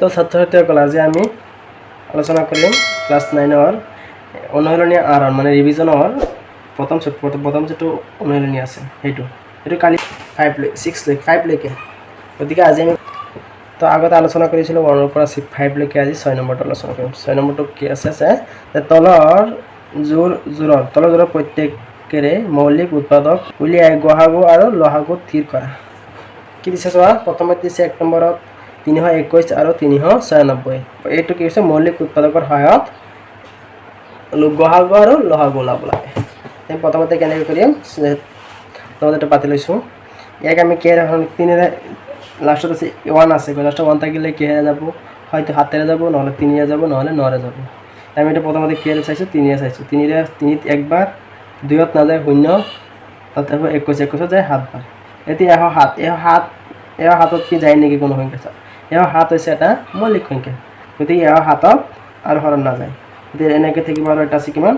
তো ছাত্ৰছাত্ৰীসকল আজি আমি আলোচনা কৰিম ক্লাস 9 অনুশীলনী আৰ মানে ৰিভিজনৰ প্ৰথম যেটো অনুশীলনী আছে সেইটো কালি 5 লৈকে গতিকে আজি আমি তো আগতে আলোচনা কৰিছিলো 1 ৰ পৰা 5 লৈকে আজি 6 নম্বৰটো আলোচনা কৰিম 6 নম্বৰটো কি আছে যে তলৰ জোৰৰ প্ৰত্যেকৰে মৌলিক উৎপাদক উলিয়াই গহাগু আৰু লহাগু স্থিৰ কৰা কি দিছে চোৱা প্ৰথমতে দিছে 1 নম্বৰত 321 আৰু 396 এইটো কি হৈছে মৌলিক উৎপাদকৰ সহায়ত গহাগু আৰু লহাগু ওলাব লাগে আমি প্ৰথমতে কেনেকৈ কৰিম তোমাদেৰ পাতি লৈছো ইয়াক আমি কে ৰাখোঁ 3 লাষ্টত আছে 1 আছে লাষ্টত 1 থাকিলে কে যাব হয়তো হাতেৰে যাব নহলে 3 যাব নহলে 9 যাব আমি এটা প্ৰথমতে কে চাইছো 3 চাইছো 3 একবাৰ 2ত না যায় 0 তারপর 21 যায় 7 বার এটি এও হাতত কি যায় নেকি কোনো সংখ্যা এও হাত হৈছে এটা মৌলিক সংখ্যা গতিকে এও হাতত আৰু হৰণ না যায় গতিকে এনেকৈ থাকিব আৰু এটা আছে কিমান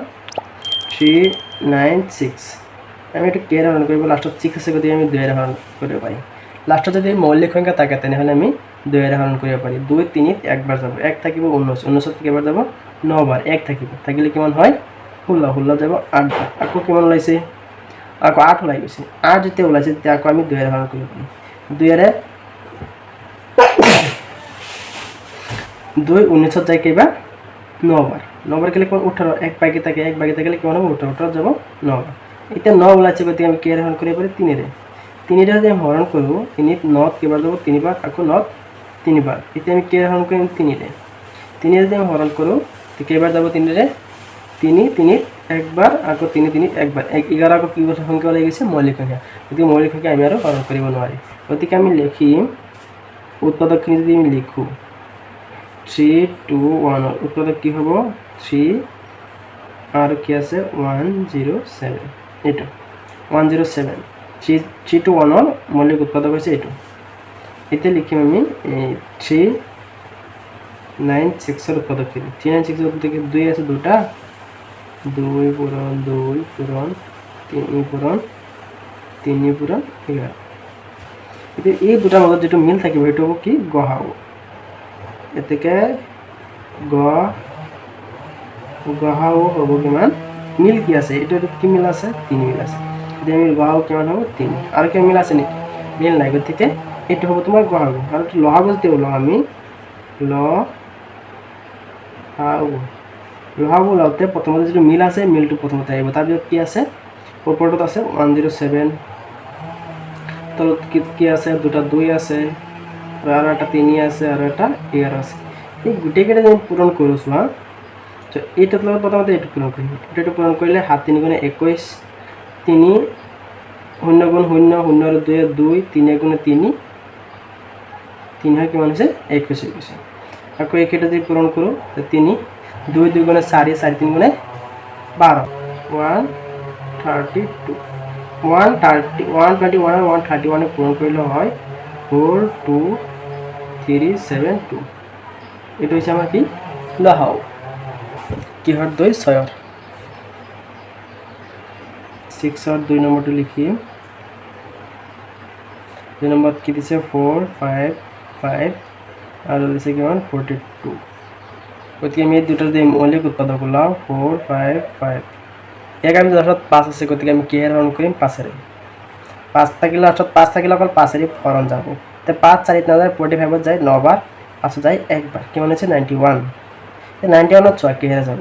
396 আমি এটা কে হৰণ কৰিব লাষ্টত 6 আছে গতিকে আমি 2 এৰে হৰণ কৰিব পাৰি লাষ্টত যদি মৌলিক সংখ্যা থাকে তেনেহলে আমি 2 এৰে হৰণ কৰিব পাৰি 2 3 একবাৰ যাব 1 থাকিব 19 19 কেইবাৰ যাব 9 বাৰ 1 থাকিলে কিমান হয় 16 16 যাব 8 বাৰ আকৌ কিমান ওলাইছে আকৌ 8 ওলাই গৈছে 8 যেতিয়া ওলাইছে তেতিয়া আকৌ আমি 2 এৰে হৰণ কৰিব পাৰি 2 এৰে 2 19 যায় কেইবাৰ 9 বাৰ 9 বাৰ কেলে 18 এক বাকি থাকিলে কিমান হ'ব 18 যাব 9 বাৰ এতিয়া 9 ওলাইছে গতিকে আমি কে হৰণ কৰিব পাৰি 3 ৰে 3 ৰে যদি আমি হৰণ কৰো 3 ত 9 কেইবাৰ যাব 3 বাৰ আকৌ 9 3 বাৰ এতিয়া আমি কে হৰণ কৰিম 3 ৰে 3 ৰে যদি আমি হৰণ কৰো কেইবাৰ যাব 3 ৰে 3 একবাৰ আকৌ 3 একবাৰ 11 আকৌ কি সংখ্যা ওলাই গৈছে মৌলিক সংখ্যা গতিকে মৌলিক সংখ্যা আমি আৰু হৰণ কৰিব নোৱাৰি গতিকে আমি লিখিম উৎপাদকখিনি যদি আমি লিখো 3 2 1 উৎপাদক কি হ'ব 3 আৰু কি আছে 107 এইটো 107 3 to 1 ৰ মৌলিক উৎপাদক হৈছে এইটো এতিয়া লিখিম আমি 396 ৰ উৎপাদক কি 396 ৰ উৎপাদক 2 আছে দুটা 2 পূৰণ 2 পূৰণ 3 পূৰণ 3 পূৰণ 11 এতিয়া এই দুটাৰ মাজত যেটো মিল থাকিব সেইটো হ'ব কি গহাগু এতেকে গহাগু হ'ব কিমান মিল কি আছে এটা কি মিল আছে 3 মিল আছে এতিয়া আমি গহাগু কিমান হ'ব 3 আৰু কি মিল আছে নেকি মিল নাই গতিকে এইটো হ'ব তোমাৰ গহাগু আৰু লহাগু যদি ওলাও আমি লহাগু ওলাওতে প্ৰথমতে যেটো মিল আছে মিলটো প্ৰথমতে আহিব তাৰ পিছত কি আছে ওপৰটোত আছে 107 তলত কি আছে দুটা 2 আছে আৰু এটা 3 আছে আৰু এটা 11 আছে এই গুটেকেটা আমি পূৰণ কৰিছো হা তো এইটা লগত প্ৰথমতে এইটো পূৰণ কৰিম এইটো পূৰণ কৰিলে 7 3 গুণে 21 3 0 গুণ 0 0 আৰু 2 2 3 গুণে 3 3 হয় কিমান হৈছে 21 হৈছে আকৌ এইকেইটা যদি পূৰণ কৰো 3 2 2 গুণে 4 4 3 গুণে 12 132 121 আৰু 131 পূৰণ কৰিলে হয় 42372 এইটো হৈছে আমাৰ কি লহাগু কিহৰ 2 6ৰ 6ৰ 2 নম্বৰটো লিখিম 2 নম্বৰত কি দিছে 4 5 5 আৰু দিছে কিমান 42 গতিকে আমি এই দুটাৰ মৌলিক উৎপাদক ওলাও 4 5 5 এক আমি লাষ্টত 5 আছে গতিকে আমি কি হৰণ কৰিম 5 ৰে 5 থাকিলে লাষ্টত 5 থাকিলে অকল 5 ৰে হৰণ যাব তে 5 4 ত না যায় 45 ত যায় 9 বাৰ 5 যায় একবাৰ কিমান আছে 91 এই 91 ত চোৱা কি হেৰে যাব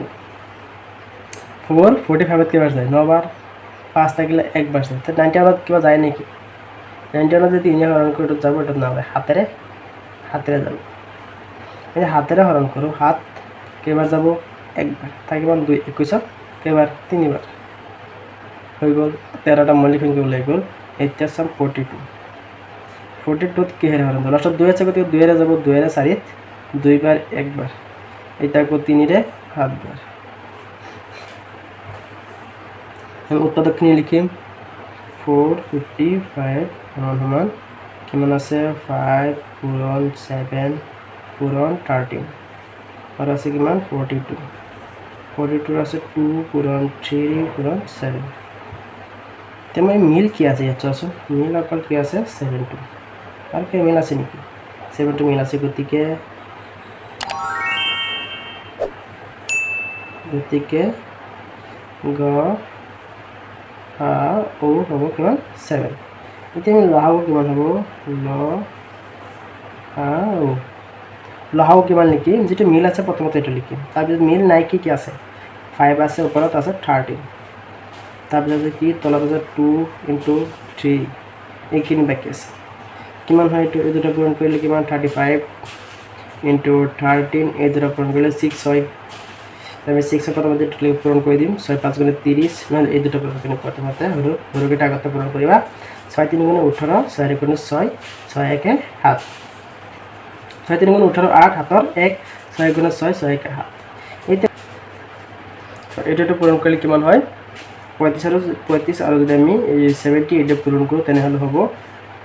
4 45 ত কেইবাৰ যায় 9 বাৰ 5 থাকিলে একবাৰ যায় তে 91 ত কিবা যায় নেকি 91 যদি ইনে হৰণ কৰি যাব এটা না যায় হাতেৰে যাব এই হাতেৰে হৰণ কৰো 7 কেইবাৰ যাব একবাৰ থাকিব 2 21 কেইবাৰ 3 বাৰ হৈ গ'ল 13টা মৌলিক সংখ্যা ওলাই গ'ল এতিয়া সম 42 ত কি হেৰে হৰণ লাষ্টত 2 আছে গতিকে 2 এৰে যাব 2 এৰে 4 2 বাৰ একবাৰ এটা কো 3 ৰে 7 বাৰ আমি উৎপাদকখিনি লিখিম 455 সমান কিমান আছে 5 পূৰণ 7 পূৰণ 13 আৰু আছে কিমান 42 আছে 2 পূৰণ 3 পূৰণ 7 তেমন মিল কি আছে ইয়াত চাওচোন মিল অকল কি আছে 72 আৰু কি মিল আছে নেকি 72 মিল আছে গতিকে গতিকে গ হা ও হ'ব কিমান 7 এতিয়া আমি লহাগু কিমান হ'ব লহাগু লহাগু কিমান লিখিম যেটো মিল আছে প্ৰথমতে এটা লিখিম তাৰপিছত মিল নাই কি আছে 5 আছে ওপৰত আছে 13 তাৰপিছত কি তলত আছে 2 * 3 এইখিনি বাকি আছে কিমান হয় এইটো এই দুটা পূৰণ কৰিলে কিমান 35 * 13 এই দুটা পূৰণ কৰিলে 6 হয় আমি 6 এর প্রথমতে পূরণ করে দিম 6 5 গুণে 30 মানে এই দুটো পূরণ করে প্রথমতে হরুকেটা আগতে পূরণ করিবা 6 3 গুণে 18 6 গুণে 6 6 1 7 6 3 গুণে 18 8 হাতৰ 1 6 গুণে 6 6 1 7 এটা পূৰণ কৰলে কিমান হয় 35 আৰ যদি আমি 70 এটা পূৰণ কৰো তেনেহলে হ'ব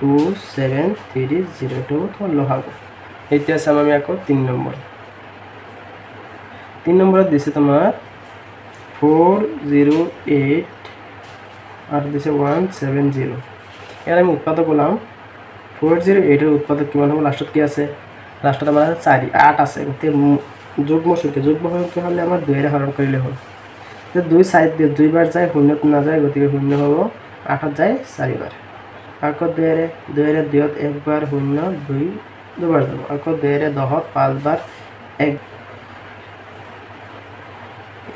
27302 তো লহাগু এতিয়া চাম আমি আকৌ 3 নম্বৰ 3 নম্বৰত দিছে তোমাৰ 408 আৰ দিছে 170 এৰ আমি উৎপাদক বললাম 408 এৰ উৎপাদক কিমান হ'ব লাস্টত কি আছে লাস্টত আমাৰ 8 আছে গতে যুগ্ম সংখ্যা হলে আমাৰ 2 এৰ হৰণ কৰিলে হ'ল তো 2 সাইড দিয়ে 2 বার যায় শূন্যত না যায় গতিকে শূন্য হ'ব 8 যায় 4 বার আকৌ 2 এর 2 একবার শূন্য 2 দুবার যাব আকৌ 2 এর 10 5 বার 1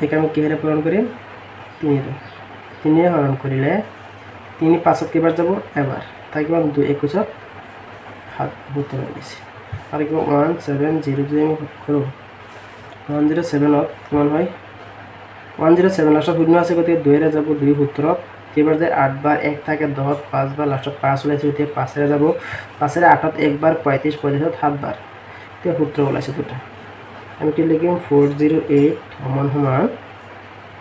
একে আমি কিহেৰে পূৰণ কৰিম 3 এ হৰণ কৰিলে 3 5ত কেইবাৰ যাব এবাৰ তাই কিমান 2 21ত 7 উত্তৰ দিছে আৰু কিমান 170 যদি আমি কৰোঁ 107ত কিমান হয় 107 লাস্টত শূন্য আছে গতিকে 2 এৰে যাব 2 সূত্ৰত কেইবাৰ যায় 8 বাৰ 1 থাকে 10 5 বাৰ লাস্টত 5 ওলাইছে এতিয়া 5 এৰে যাব 5 এৰে 8ত 1 বাৰ 35 35ত 7 বাৰ এতিয়া সূত্ৰ ওলাইছে দুটা আমি কি লিখিম 408 সমান সমান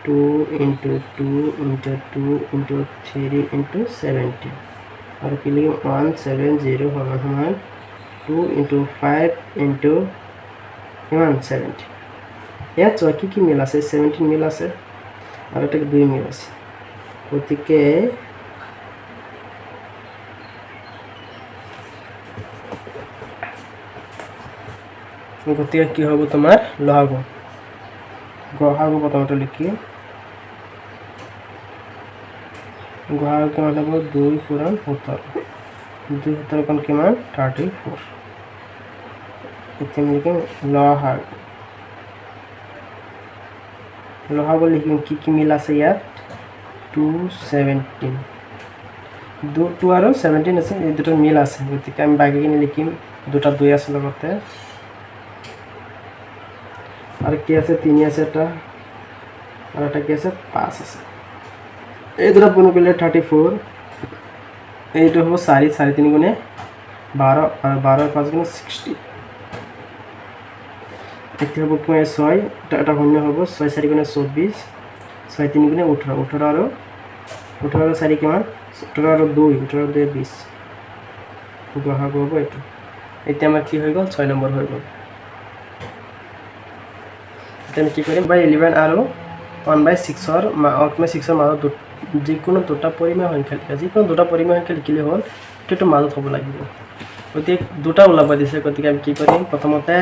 2 * 2 * 2 * 3 * 70 আৰু কি লিখিম 170 সমান সমান 2 * 5 * কিমান 70 ইয়াত কি মিল আছে 17 মিল আছে আৰু এটা 2 মিল আছে গতিকে কি হ'ব তোমাৰ লহাগু প্ৰথমতে লিখি গহাগু কিমান হ'ব 2 * 17 2 17 কোন কিমান 34 এতিয়া লিখিম লহাগু লিখিম কি মিল আছে ইয়াত 217 2 আৰু 17 আছে এই দুটো মিল আছে গতিকে আমি বাকিখিনি লিখিম দুটা 2 আছে লগতে আর কি আছে 3 আছে এটা আর এটা কি আছে 5 আছে এই দুটো পূরণ করলে 34 এইটো হ'ব 4 3 গুণে 12 আর 12 5 গুণে 60 এটা হ'ব কি 6 এটা শূন্য হ'ব 6 4 গুণে 24 6 3 গুণে 18 18 আর 4 কিমান 18 আর 2 18 2 20 গহাগু হ'ব এইটো এতিয়া আমাৰ কি হৈ গ'ল 6 নম্বৰ হৈ গ'ল আমি কি কৰিম 11 আৰু 1/6 6 মাজত যিকোনো দুটা পৰিমেয় সংখ্যা লিখিলে হ'ল এইটো মাজত হ'ব লাগিব গতিকে দুটা ওলাব দিছে গতিকে আমি কি কৰিম প্ৰথমতে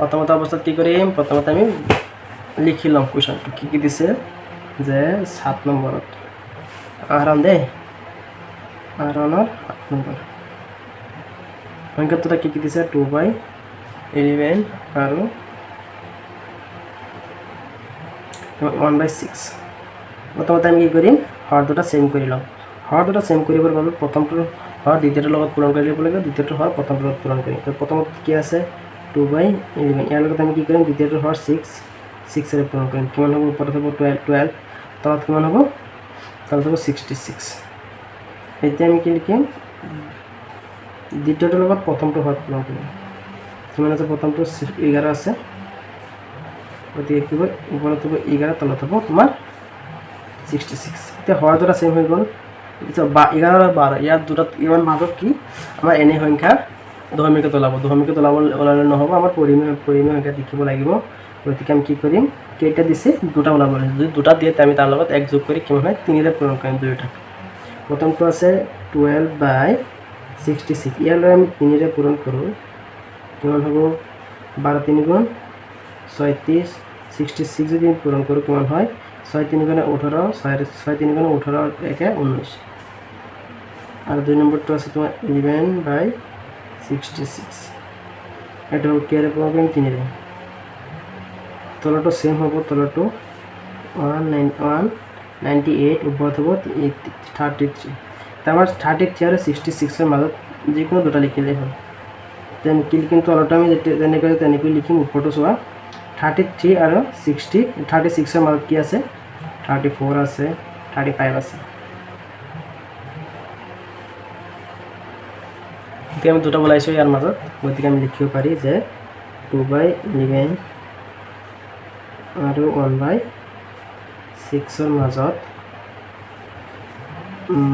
অৱস্থাত কি কৰিম প্ৰথমতে আমি লিখি লম কোৱেশ্চনটো কি দিছে যে 7 নম্বৰত আহৰণ দে আহৰণৰ 7 নম্বৰ সংখ্যাটো কি দিছে 2/11 আৰু 1/6 প্ৰথমতে আমি কি কৰিম হৰ দুটা সেম কৰি লম হৰ দুটা সেম কৰিবৰ বাবে প্ৰথমটো হৰ দ্বিতীয়টোৰ লগত পূৰণ কৰি দিব লাগিব দ্বিতীয়টো হৰ প্ৰথমটোৰ লগত পূৰণ কৰিম তো প্ৰথমত কি আছে 2/11 ইয়াৰ লগত আমি কি কৰিম দ্বিতীয়টোৰ হৰ 6 এৰে পূৰণ কৰিম কিমান হ'ব ওপৰত হ'ব 12 তলত কিমান হ'ব তলত হ'ব 66 এতিয়া আমি কি লিখিম দ্বিতীয়টোৰ লগত প্ৰথমটো হৰ পূৰণ কৰিম কিমান আছে প্ৰথমটো 11 আছে গতিকে কি হ'ব ওপৰত হ'ব 11 তলত হ'ব তোমাৰ 66 এতিয়া হৰ দুটা সেম হৈ গ'ল এতিয়া 11 আৰু 12 ইয়াৰ দুটা ইমান মাজত কি আমাৰ এনে সংখ্যা দশমিকত ওলালে নহ'ব আমাৰ পৰিমেয় সংখ্যা দেখিব লাগিব গতিকে আমি কি কৰিম কেইটা দিছে দুটা ওলাব যদি দুটা দিয়ে আমি তাৰ লগত এক যোগ কৰি কিমান হয় 3 ৰে পূৰণ কৰিম দুইটা প্ৰথমটো আছে 12/66 ইয়ালৈ আমি 3 ৰে পূৰণ কৰোঁ কিমান হ'ব 12 3 গুণ 36 66 যদি পূরণ করো কেমন হয় 6 3 গুণে 18 6 3 গুণে 18 একে 19 আর 2 নম্বরটা আছে তোমার 11/66 এটা কে এর প্রবলেম 3 এর তলাটো সেম হবে তলাটো 198 উপর হবে 33 তার মানে 33 আর 66 এর মাঝে যে কোনো দুটো লিখলে হয় দেন কিন্তু তলাটো আমি যেনে করে তেনে করে লিখিম উপরটো সোয়া 33 আর 60 36 এর মাঝে কি আছে 34 আছে 35 আছে গতিকে আমি দুটা বলাইছো ইয়ার মাজত গতিকে আমি লিখিব পারি যে 2/11 আৰু 1/6 এর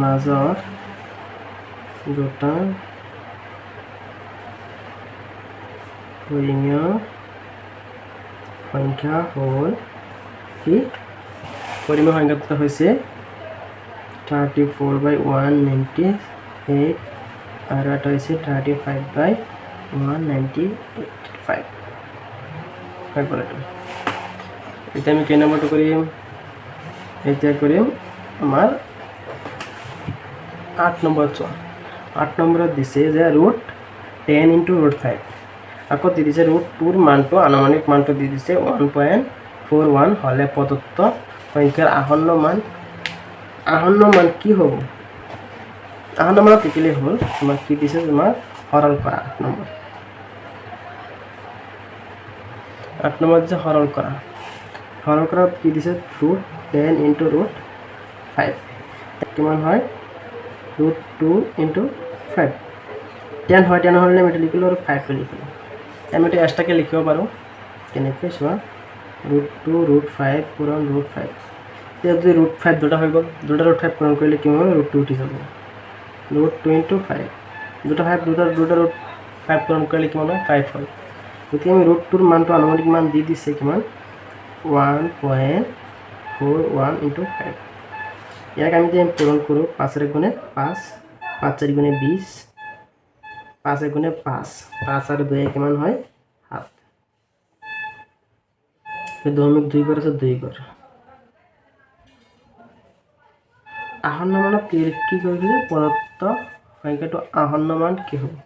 মাজত দুটা পরিমেয় সংখ্যা হল কি পরিমেয় সংখ্যা দুটা হয়েছে 34/198 আর এটা হচ্ছে 35/198 এটা আমি কে নাম্বারটা করিম এটা করিম আমার 8 নম্বর 8 নম্বর দিছে যে √10 × √5 আকৌ দি দিছে √2 মানটো আনুমানিক মানটো দি দিছে 1.41 হলে প্রদত্ত সংখ্যার আসন্ন মান কি হ'ব আসন্ন মান লিখিলে হল তোমার কি দিছে তোমার সরল করা 8 নম্বর দিছে সরল করা কি দিছে √10 × √5 কিমান হয় √2 × 5 10 হয় 10 হলে আমি এটা লিখিলো আর 5 লিখিলো আমি এটা এক্সট্রাকে লিখিব পাৰো কেনেকৈ চোৱা √2 √5 পূৰণ √5 এতিয়া যদি √5 দুটা হৈ গ'ল দুটা √5 পূৰণ কৰিলে কি হ'ব √2 উঠি যাব √2 × 5 দুটা √5 পূৰণ কৰিলে কিমান হয় 5 হয় গতিকে আমি √2 মানটো আনুমানিক মান দি দিছে কিমান 1.41 × 5 ইয়াক আমি যদি পূরণ করো 5 এর গুণে 5 5 4 গুণে 20 5 এর গুণে 5 5 আর 2 কেমন হয় 7 তো 2 2 করে 2 করে আসন্ন মান কি করবে প্রদত্ত সংখ্যাটো আসন্ন মান কি হবে